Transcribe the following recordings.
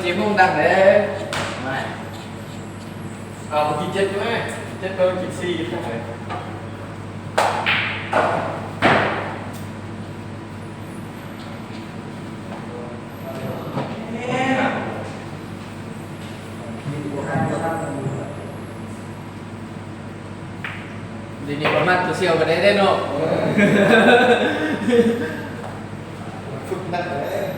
Chị không đặt để mày chị chết chứ ấy chết tôi chị si không phải gì nhỉ con mắt tôi siêu cái đấy đấy nọ phức nặng đấy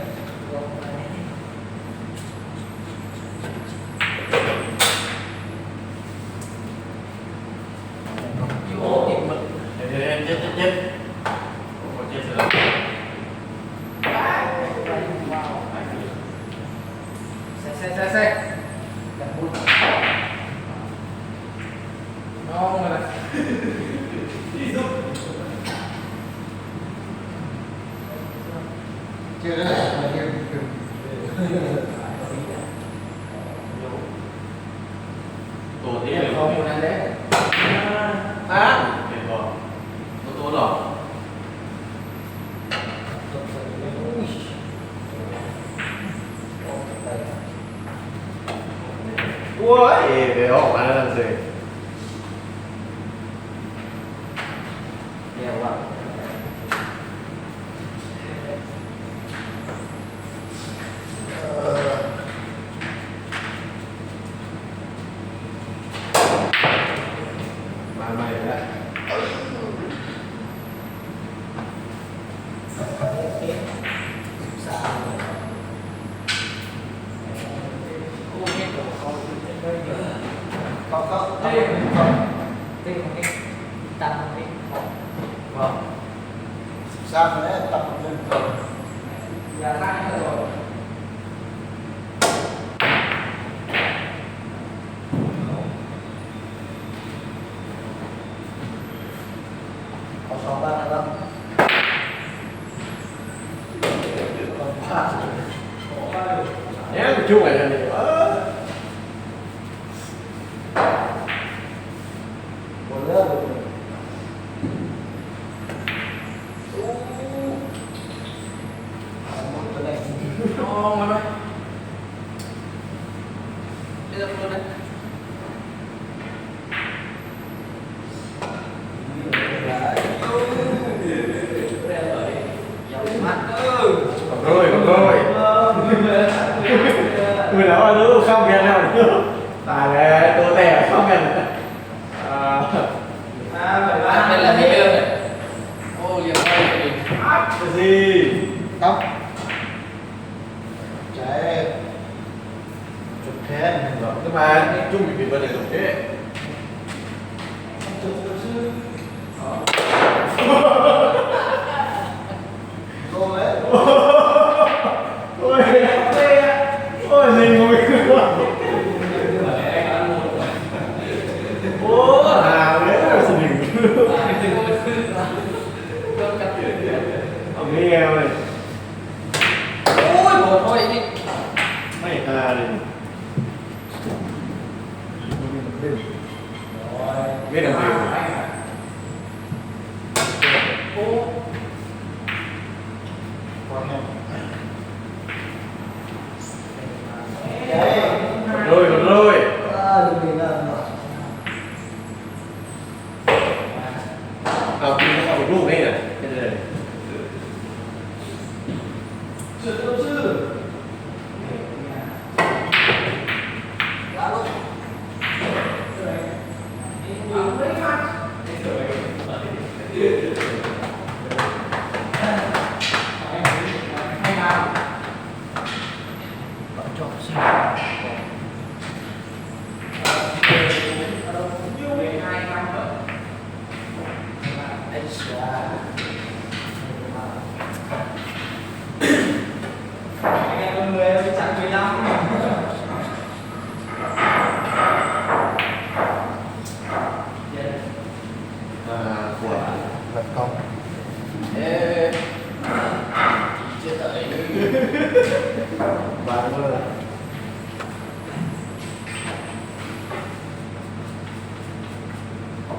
chưa đấy tổ tiên là không muốn ăn đấy à được rồi tổ rồi ui để họ bán làm gì nhiều quá mày đấy có sao đấy tập lên có 6 3 5 nhé chú này là gì một lớp ngon mà bây giờ luôn đấy còn rồi người nào nữa không nghe nào nữa tại là tôi tè không nghe đây là gì đây ô liền quay cái gì tóc trái chụp thế nhưng mà chung bị vấn đề giống thế cô đấy ôi gì ngồi ô à đấy là sự đỉnh ông nghe ơi ôi bộ thôi đi mày à đi biết làm gì ô rồi học một lúc đấy này cái này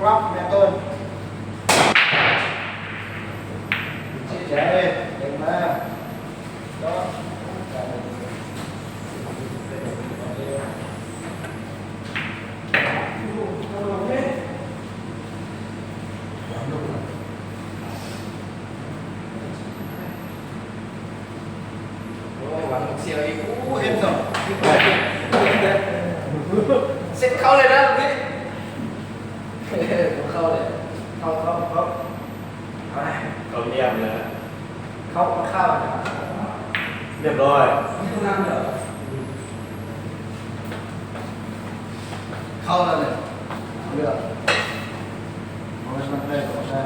รับแม่ต้นชี้แจงเด็กมาก็โอ้ยหวังเสียวอีก โอ้เห็นสอง เซ็ตเข้าเลยนะพี่เข้าเลยเข้าเอาไป เขาเยี่ยมเลย เข้าเข้า เรียบร้อย นั่งเหรอ เข้าแล้วเนี่ยเลือกมันได้ก็ได้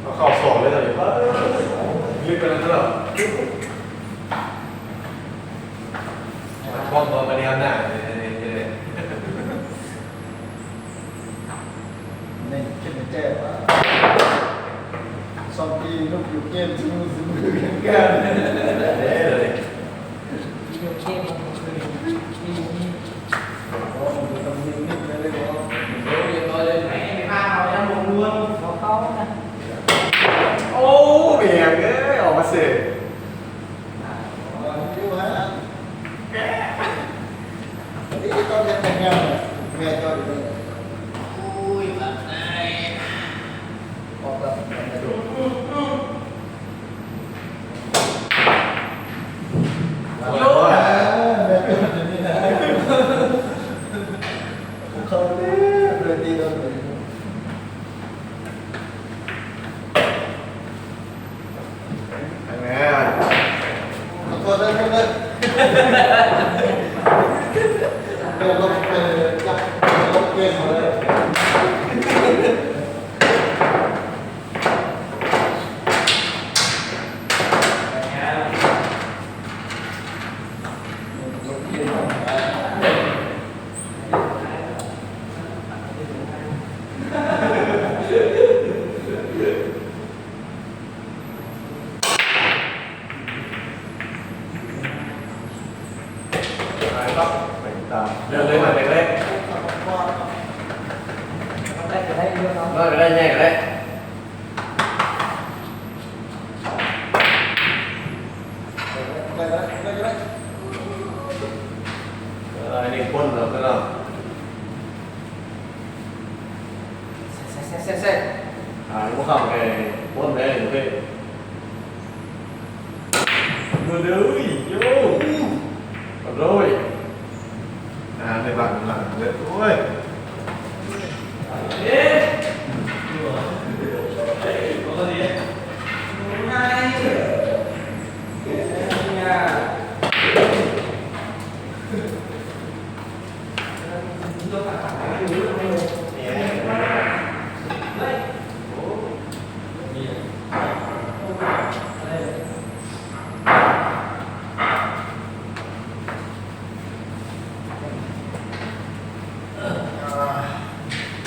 เขาเข้าสองเลยตอนนี้ลึกไปแล้วเหรอป้อมมาเนี้ยหน้าเนี่ย นี่คิดในใจว่าสองปีลูกอยู่เกมซื้อกันกัน เลย อยู่เข้มมันคือมีมี โอ้มันต้องนิ่งๆเลยว่า เดี๋ยวเรียบร้อยเลยไหนไม่พาเขาจะลงรวมเขาเข้านะ โอ้เบียงเอ้ยออกมาสิ อยู่ฮะนี่ตอนเรียนแต่งงานเนี่ยแม่ก็อยู่นี่ อุ้ยแบบไหน ออกแบบกระโดด โย แม่ก็อยู่นี่นะเขาเนี่ยเดินดีโดนเลย แม่ ขอโทษด้วยเพื่อนเดินลงไปจับลงเกมเลย ไปครับไปตามเรื่องเลยมาเล็ก ได้จะได้เยอะเนาะ ๆก็ได้แน่ก็ได้อันนี้พ่นเราก็ต้อง เซ่ พวกเขาไงพ่นเลยโอเคดูเลยโย่กระโดดในหลังเลยโอ้ย เอ๊ะปกติง่ายเนี่ยตัวผ่านไปอยู่ตรงนี้โอ้มีอะไร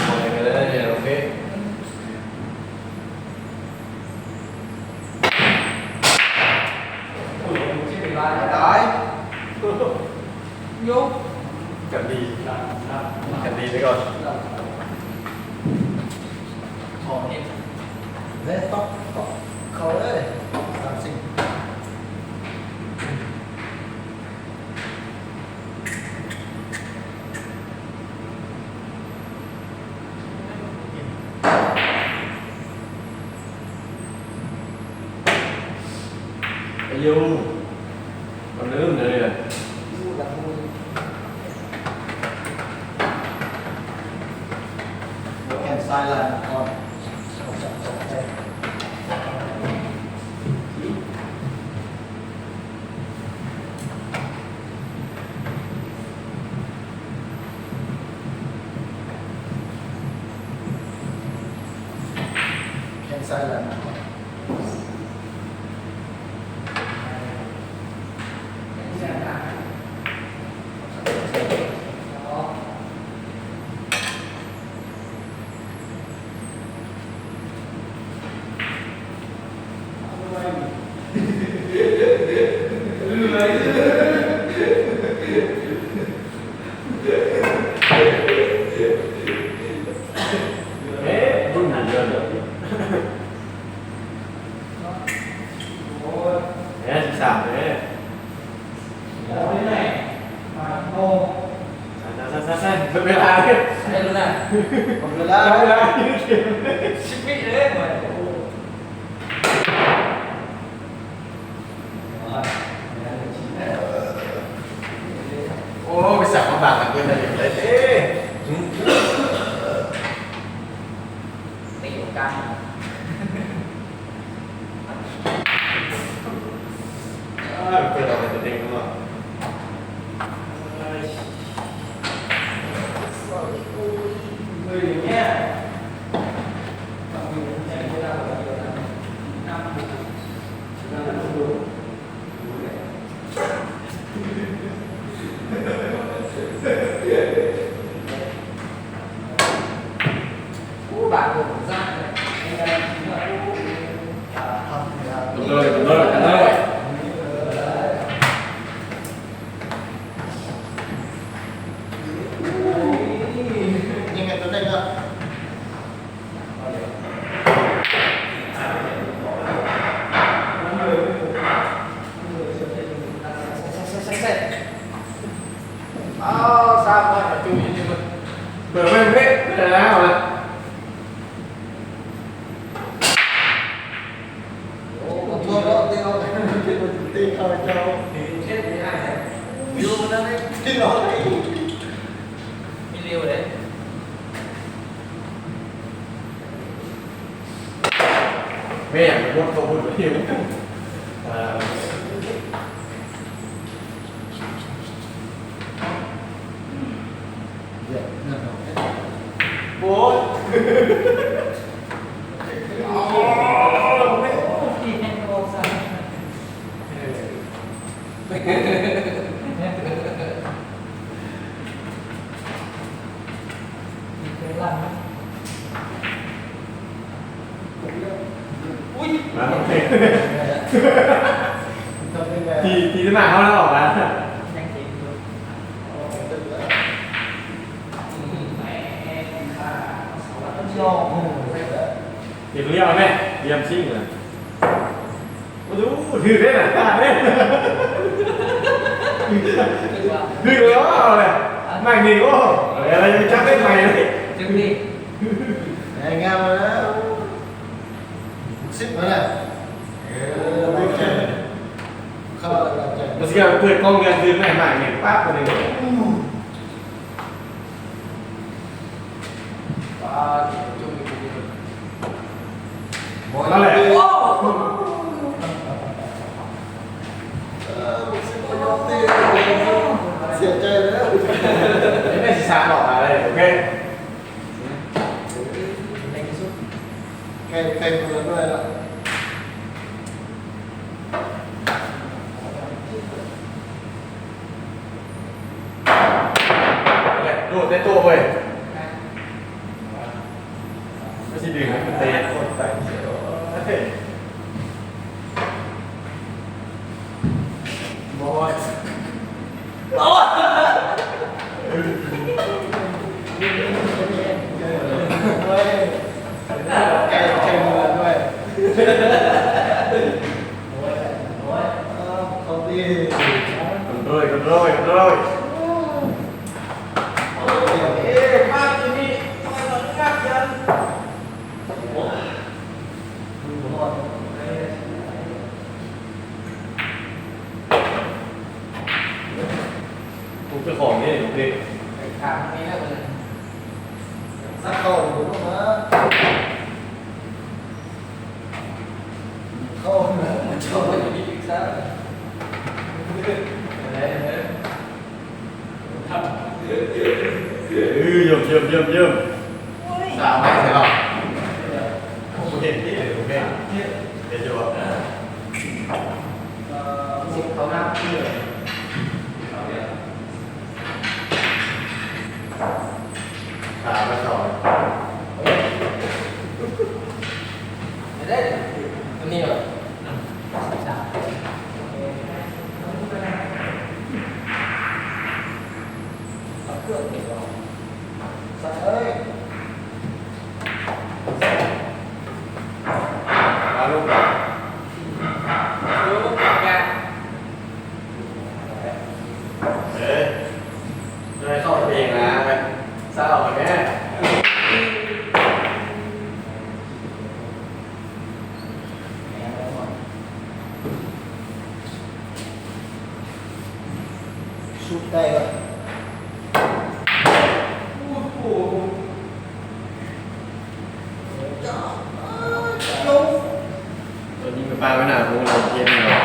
มองยังไงได้เนี่ยโอเค ได้ ยก กันดีกันดีไปก่อน หอมเอง เนี่ยต้องเขาเลย30ไอ้ยูมันลืมเลยอ่ะ พูดแล้วพูดแขนซ้ายล่างก่อนแขนซ้ายล่างก่อน เ หมดเวลา ได้แล้ว ชิบมิเลยเหมือน โอ้ไปสั่งมาบาดหลังเกินไปเลยเอ๊ะ ตีกัน เปิดออกมาตัวเองข้างนอก มืออย่างเงี้ยบาดผมสั้นเลย ทำเนี่ย เลย ยังไงตัวได้ก็ เสร็จอ้าวทราบว่าจูอยู่ที่มัน เปิดไม่เพ่ไม่ได้แล้วนะ โอ้ตัวเราตีเราตีเข้าเจ้า เช็ดไม่ได้นะ อยู่นั่นเองที่เราตี มีเร็วเลย แม่อย่างรถตัวพูดไปที่เดี๋ยวนั่น โบ๊ท ที่แฮนด์โอซ่ามีเคยลั่นไหมอุ้ย มาโอเค ทำยังไง ทีที่มาเขาแล้วออกมา ยังเก่งอยู่ ย่อหู เดี๋ยวเรียกแม่เยี่ยมซิ่งเลยมาดูถือได้หน่ะตาได้ถือแล้วเอาเลยไม่มีโอ้อะไรจะจับได้ไหมเลย จึงดิ งานมาแล้วซิปมาแล้วไม่ใช่เข้าแล้วใจ มันจะเปิดกล้องเงินคืนใหม่ๆเนี่ยปั๊บเลย ป้าจุ่มอยู่ นั่นแหละ โอ้ เสียใจแล้ว ไม่สิสามออกมาเลยโอเค ในที่สุด ใครคนด้วยแล้ว โดดได้ตัวเว้ยไม่ใช่ดึงให้มันเตะโคตรไป บอย โอ้ แกมือด้วยเขาดี กันเลย ภาพที่นี่ทำไมมันงับยัน กูจะของนี่เด็ก ถามนี้แล้วเลย สักเข้าอยู่นะเข้าเหนือ ชอบไปที่อีกซะทำ เยี่ยมสามไม่ใช่หรอโอเคที่โอเคเดี๋ยวจะบอก สิบเขาหน้าที่เลย ขาไปต่อ ได้ตัวนี้เหรอจ้า เครื่องเก็บเรา สักเอ้ย มาลูกก่อน ดูแก เอ๊ะจะให้เข้าตัวเองนะไปเศร้าไหมแม่ ได้ป่ะ ตัวนี้ไปปลาไม่นานรู้เราเย็นเลย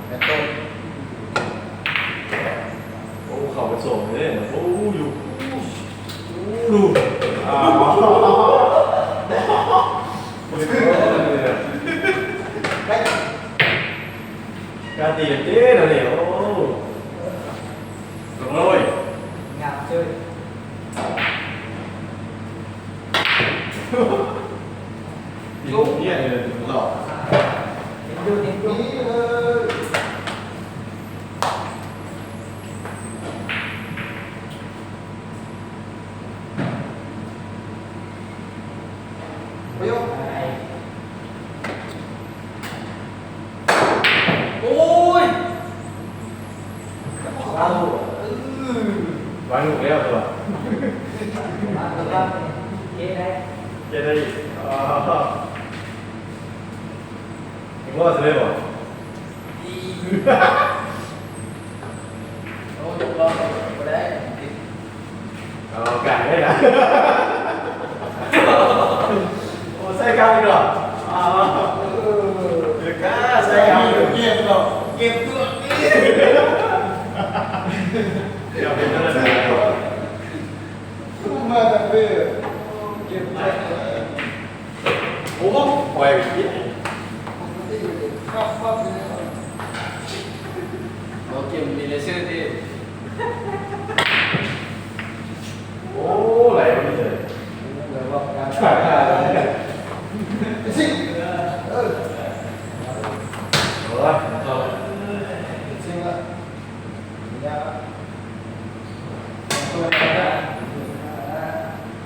แม่ต้น โอ้เขาไปส่งเลยโอ้อยู่ดู อ๋อ การตีเจ๊เราเนี่ยโอ้ลงเลย งามchơi ยุ่งเนี่ยเลยหลอก ดูนี่ดู นี่เลยไปยก โอ้ย เอา วางหนุกแล้วตัว มาตัวละเจ๊ได้ เจ๊ได้อ๋อเห็นว่าจะได้บ่ ดีโอ้ยรอไปได้ อ๋อไก่ได้นะโอ้ใส่กาวอีกเหรออ๋อเด็กก้าใส่กาวอีก เก็บหรอกเก็บตัวนี่ เดี๋ยวเป็นอะไร สู้มาแต่เบื่อเก็บไป โอ้ปล่อยไปคิด ครับเลย โอเคมีเลเซอร์ที่ โอ้ไหลไปเลย เดี๋ยวบอกการ ขาดขาดเลย สิเออ โอ้ยเอา จริงละยาตัวไหนนะ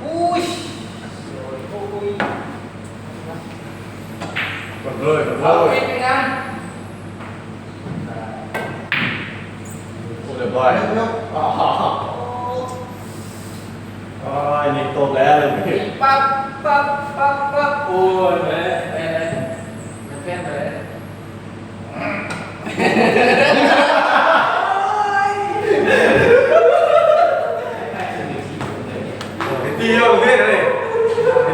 อุ้ยโอ้ย กดเลยกด เอา เล เป็ ย นยังไง โอ้เรียบร้อย ยก อ๋ออ๋อนี่ตกแล้วเลย ปั๊บปั๊บปั๊บปั๊บโอ้ยแม่แม่มันเป็นเลย ตีเยอะกว่านี้เลย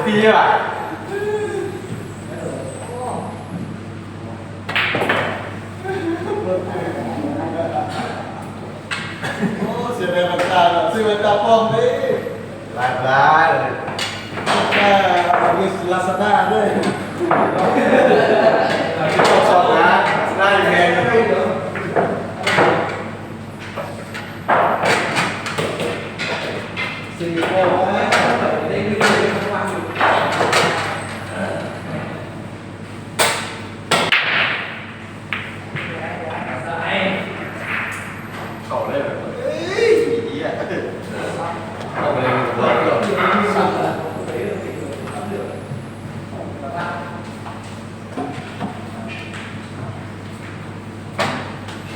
ตีเยอะอ่ะ โอ้เสียดายมันตาซื้อมันตาปลอมดิ ลายลายเลย แค่มีลาซาด้าด้วย ที่ตกสอบนะหน้าอยู่แพงเลย สี่โอ้ยได้ดูทั้งวันอยู่ เข่าเลยแบบ เฮ้ยดีอ่ะ เอาไปเลยกับเราก่อน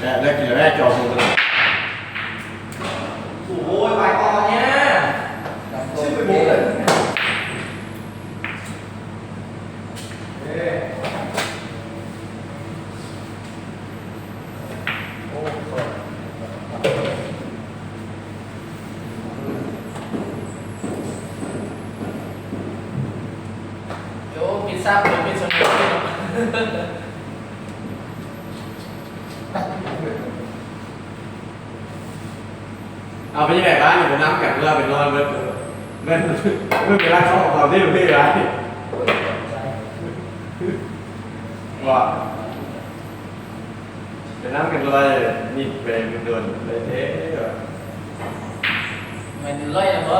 แรกกินแรกจอมือกัน โอ้ยไปก่อนเนี่ย ชื่อเป็นนี้เลย โยพิซซ่าเป็นพิซซ่า เอาไปที่ไหนบ้านอยู่บนน้ำกับเรือไปนอนเมื่อเมื่อเป็นร้านเขาของเราที่อยู่ที่ร้านว่าเป็นน้ำกันเลยนี่เป็นเดือนเลยเท่ มันลอยนะบ่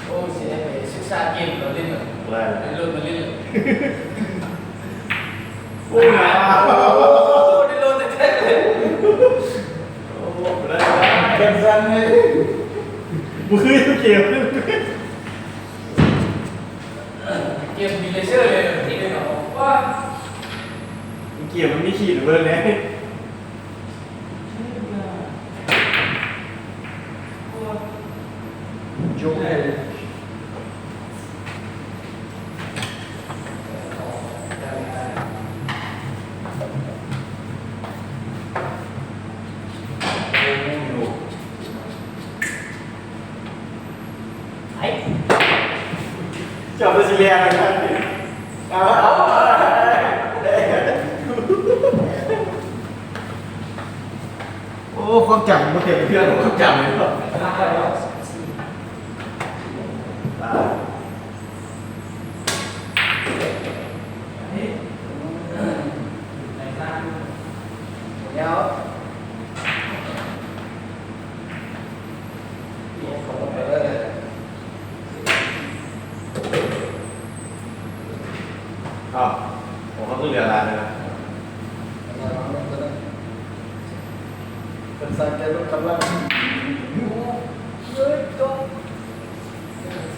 โอ้เสียไปศึกษาเกมเราเล่นเลย อะไร เล่นรุ่นมาเล่นเลย โอ้ย โอ้ได้รุ่นแต่แท้เลย โอ้โหได้ เป็นรันเลย มือเกี่ยว เกมมีเลเซอร์เลยที่เดียวว่า เกี่ยวมันไม่ขีดเบอร์เลย โ จับตัวสีแดงเลยครับเอาโอ้ความจำมันเก่งเพื่อนผมความจำเลยครับเดี๋ยวอ้าวผมเขาต้องเรียนอะไรนะ เป็นสายใจรถกำลัง เฮ้ยก็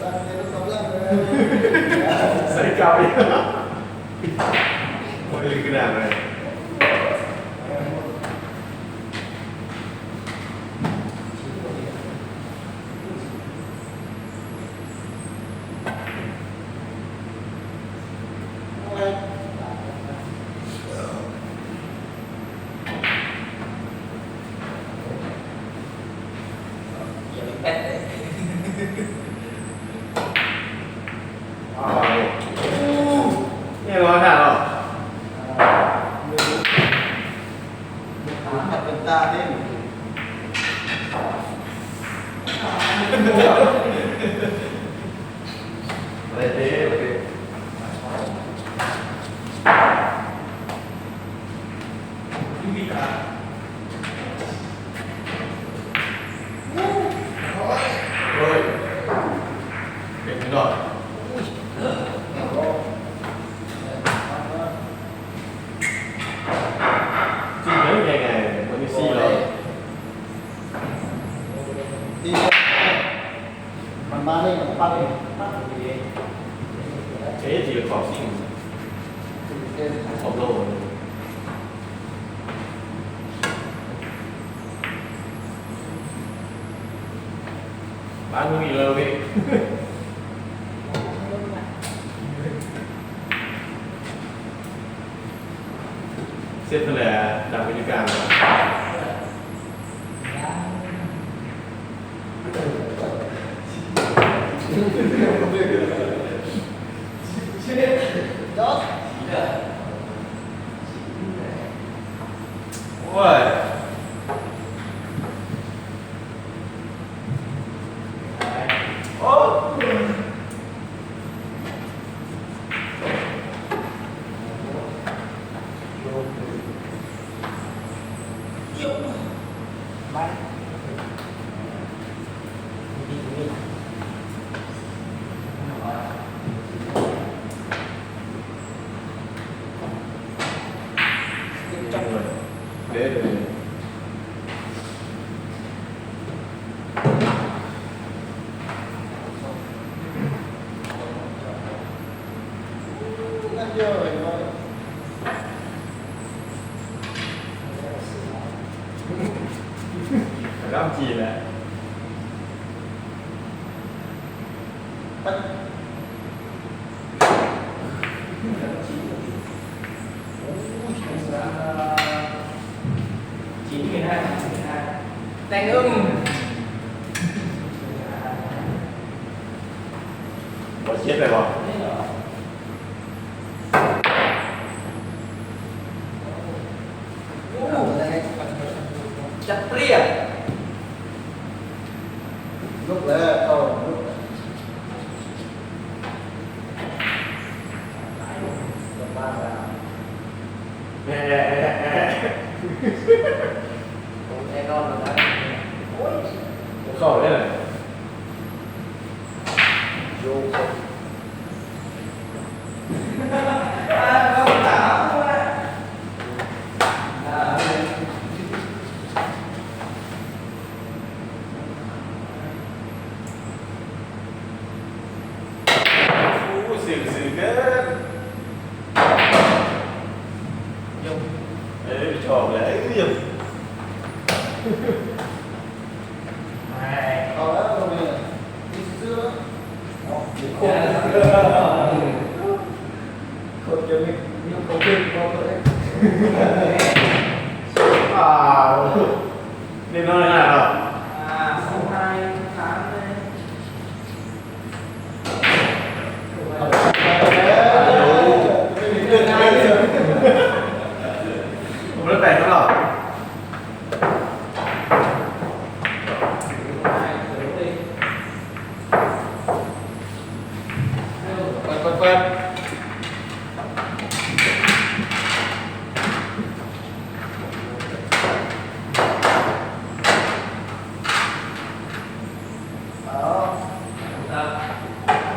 สายใจรถกำลังเลย ใส่กาวอีกโอ้ยกระดาษเลย อย่าไปแป๊ดเลย อ้าวเนี่ยร้อนหนาหรอ หัดเป็นตาเด่น อะไรเท่เลย ยูวีตา โอ้ยเก่งดอกจริงไหมยังไงวันนี้ซี่เหรอ ที่มันมาเนี่ยมันปั้นปั้น เอ๊ะจีขอบซิ่งขอบโลกบ้านมึงอีกเลยพี่เซ็ตเลยดังบรรยากาศเลย จอด โอ้ยโอ้เด็ดเลย นั่นเยอะเลยว่า ร่ำจีนแหละ ปั้น ชิ้นกันได้แต่งอึ้ง บอเช็ดไปบ่ นี่เหรอโอ้จะเปรี้ยว ลุกแล้วก็ลุกกลับบ้านแล้ว แหม่ ผมแน่นอนแล้วนะโอ้ย เข้าได้เลย โยก เราถามว่าโอ้สื่อเกิน ยก เอ้ยชอบเลยเอ้ย ไม่ เอาแล้วตรงนี้มีเสื้ออ๋อมีโค้ดโค้ดจะมีโค้ดขึ้นโค้ดเลย อ้าวนี่น้อยหน่าหรอ สองนายถามเลย เอ ปิด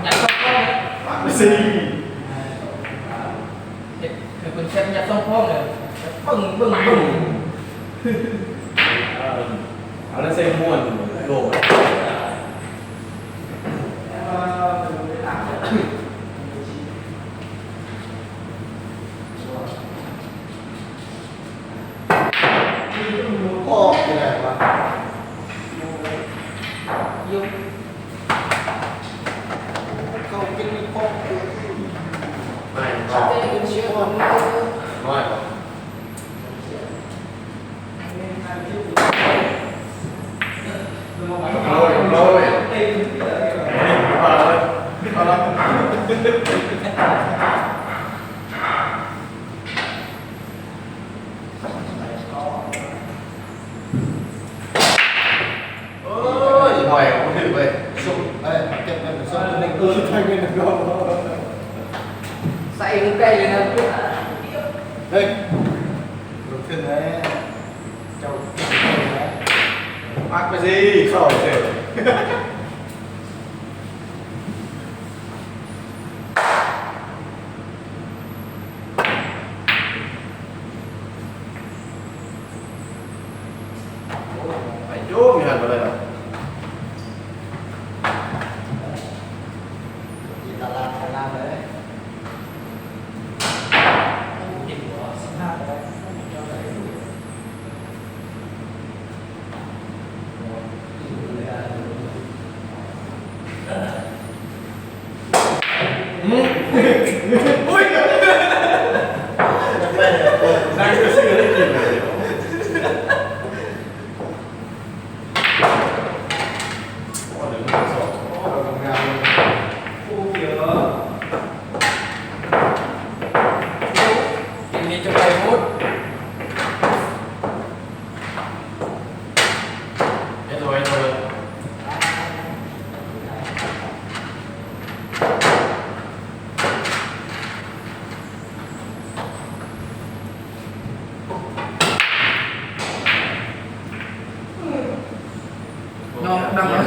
ยัดเข้าห้องเลย ปักไปสิ คือคุณเชฟยัดเข้าห้องเลยปึ้งปึ้งปึ้ง เอาแล้วเส้นม้วนโลด พ่อเป็นไงวะ ยุ่ง เขากินพ่อ ไม่ ชอบเต้คุณเชฟผม น้อยกว่าโรยโรยมาเลยมาแล้ว เอ้ย ปล่อยผมถือไป สุกเอ้ยเก็บเงินสุกในตู้ใช้เงินก็ ใส่ลงไปเลยนะ เฮ้ยลุกขึ้นนะเจ้านะ ปักไปสิเข้าเสร็จไอ้โจ้มีหันมาเลยเหรอ ตลาดเลย อุ้ยนั่งก็ซื้อได้กินเลยโอ้เดี๋ยวมันสอบ ทำงาน กินนี้จะไปมุด ไอ้ตัวไอ้ตัว น้องดังเลย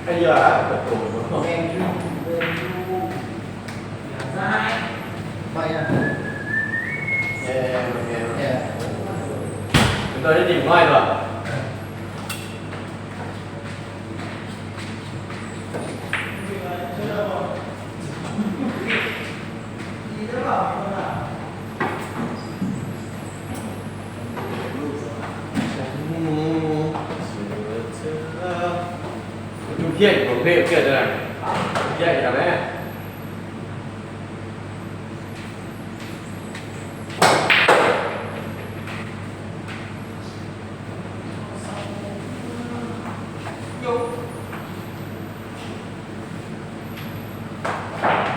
ไอ้ยาตะโกน แมงยูเดินยูซ้าย ไปอ่ะ แย่แย่ เนี่ย เป็นตัวที่ดิ่งน้อยหรอ ดูเพี้ยนของเพี้ยนเกิดอะไรเพี้ยนอย่างไร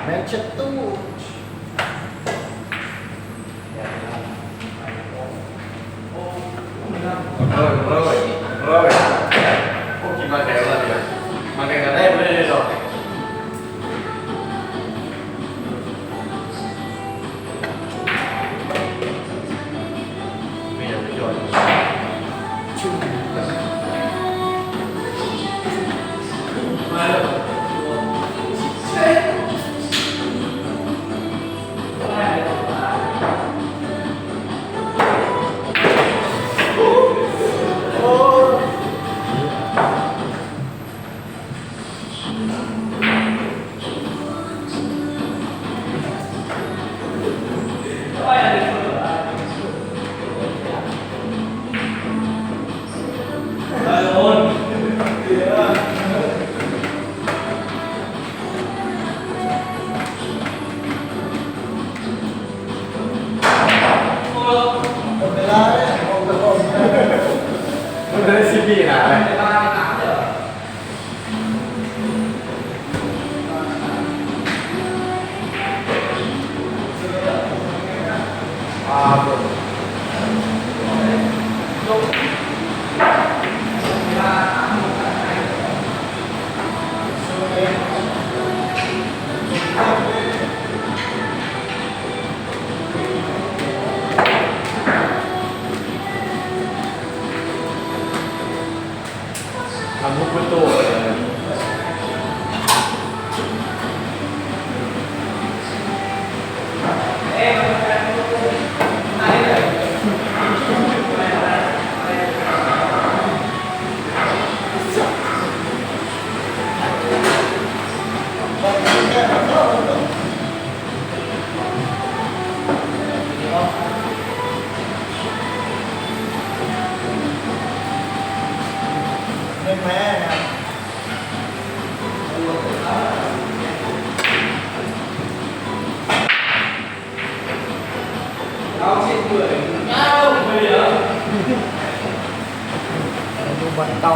แมนเชสเตอร์ rồi không chỉ mà kéo là gì mà cái này mới lên rồi bây giờ phải rồi นาเลย ในบ้านในน้ำเดี๋ยว ทำมุกประตูไม่แพ้นะ เอาเช็ดเบื่อเอาไม่เหรอ ดูบอลเตา